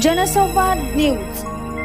जनसंवाद न्यूज,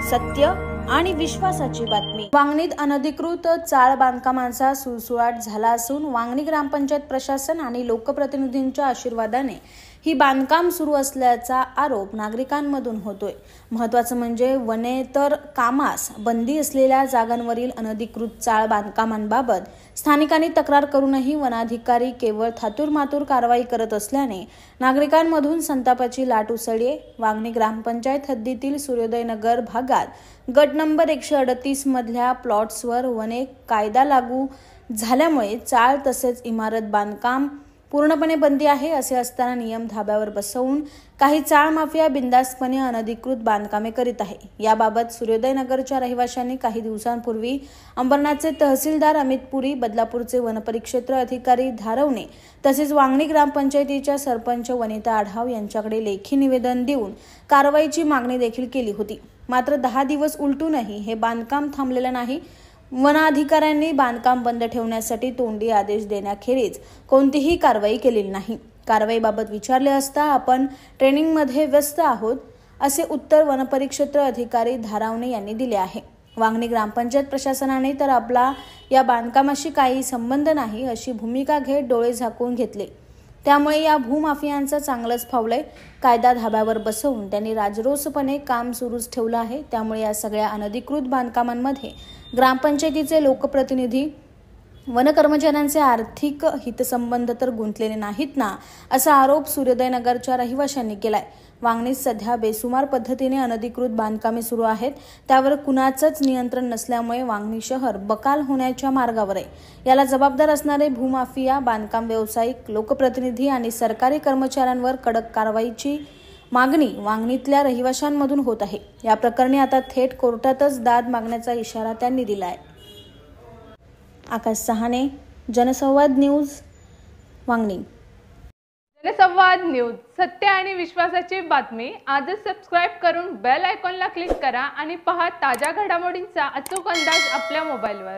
सत्य आणि विश्वासाची बातमी। वांगणीत अनधिकृत चाळ बांधकामांचा सुळसुळाट झाला असून वांगणी ग्रामपंचायत प्रशासन आणि लोकप्रतिनिधींच्या आशीर्वादाने ही बांधकाम सुरू असल्याचा आरोप नागरिकांमधून होतोय। महत्त्वाचं म्हणजे वनेतर कामास बंदी असलेल्या जागांवरील अनधिकृत चाळ बांधकामांबाबत स्थानिकांनी तक्रार करूनही वनाधिकारी केवळ थातूरमातूर कारवाई करत असल्याने नागरिकांमधून संतापाची लाट उसळली आहे। वांगणी ग्रामपंचायत हद्दीतील सूर्योदय नगर भागात गट नंबर 138 मधल्या प्लॉट्सवर वने कायदा लागू झाल्यामुळे चाळ तसेच इमारत बांधकाम पूर्णपणे बंदी आहे। असे असताना नियम धाब्यावर बसवून काही चाळ माफिया बिनधास्तपणे अनधिकृत बांधकामे करीत आहे। याबाबत सूर्योदय नगरच्या रहिवाशांनी काही दिवसांपूर्वी अंबरनाथचे तहसीलदार अमित पुरी, बदलापूरचे वनपरिक्षेत्र अधिकारी धारवणे तसेच वांगणी ग्रामपंचायतीच्या सरपंच वनिता आढाव यांच्याकडे लेखी निवेदन देऊन कारवाईची मागणी देखील केली होती। मात्र 10 दिवस उलटूनही हे बांधकाम थांबलेलं नाही। वनाधिकाऱ्यांनी बांधकाम बंद ठेवण्यासाठी तोंडी आदेश देण्याखेरीज कोणतीही कारवाई केलेली नाही। कारवाईबाबत विचारले असता आपण ट्रेनिंगमध्ये व्यस्त आहोत असे उत्तर वनपरिक्षेत्र अधिकारी धारावणे यांनी दिले आहे। वांगणी ग्रामपंचायत प्रशासनाने तर आपला या बांधकामाशी काही संबंध नाही अशी भूमिका घेत डोळे झाकून घेतले। त्यामुळे या भूमाफियांचं चांगलंच फावलंय। कायदा धाब्यावर बसवून त्यांनी राजरोसपणे काम सुरूच ठेवलं आहे। त्यामुळे या सगळ्या अनधिकृत बांधकामांमध्ये ग्रामपंचायतीचे लोकप्रतिनिधी, वन कर्मचाऱ्यांचे आर्थिक हितसंबंध तर गुंतलेले नाहीत ना, असा आरोप सूर्योदय नगरच्या रहिवाशांनी केलाय। वांगणीत सध्या बेसुमार पद्धतीने अनधिकृत बांधकामे सुरू आहेत। त्यावर कुणाचंच नियंत्रण नसल्यामुळे वांगणी शहर बकाल होण्याच्या मार्गावर आहे। याला जबाबदार असणारे भूमाफिया, बांधकाम व्यावसायिक, लोकप्रतिनिधी आणि सरकारी कर्मचाऱ्यांवर कडक कारवाईची मागणी वांगणीतल्या रहिवाशांमधून होत आहे। या प्रकरणी आता थेट कोर्टातच दाद मागण्याचा इशारा त्यांनी दिलाय। आकाश सहाने, जनसंवाद न्यूज, वांगणी। जनसंवाद न्यूज, सत्य आणि विश्वासाची बातमी। आजच सबस्क्राइब करून बेल आयकॉनला क्लिक करा आणि पहा ताज्या घडामोडींचा अचूक अंदाज आपल्या मोबाईलवर।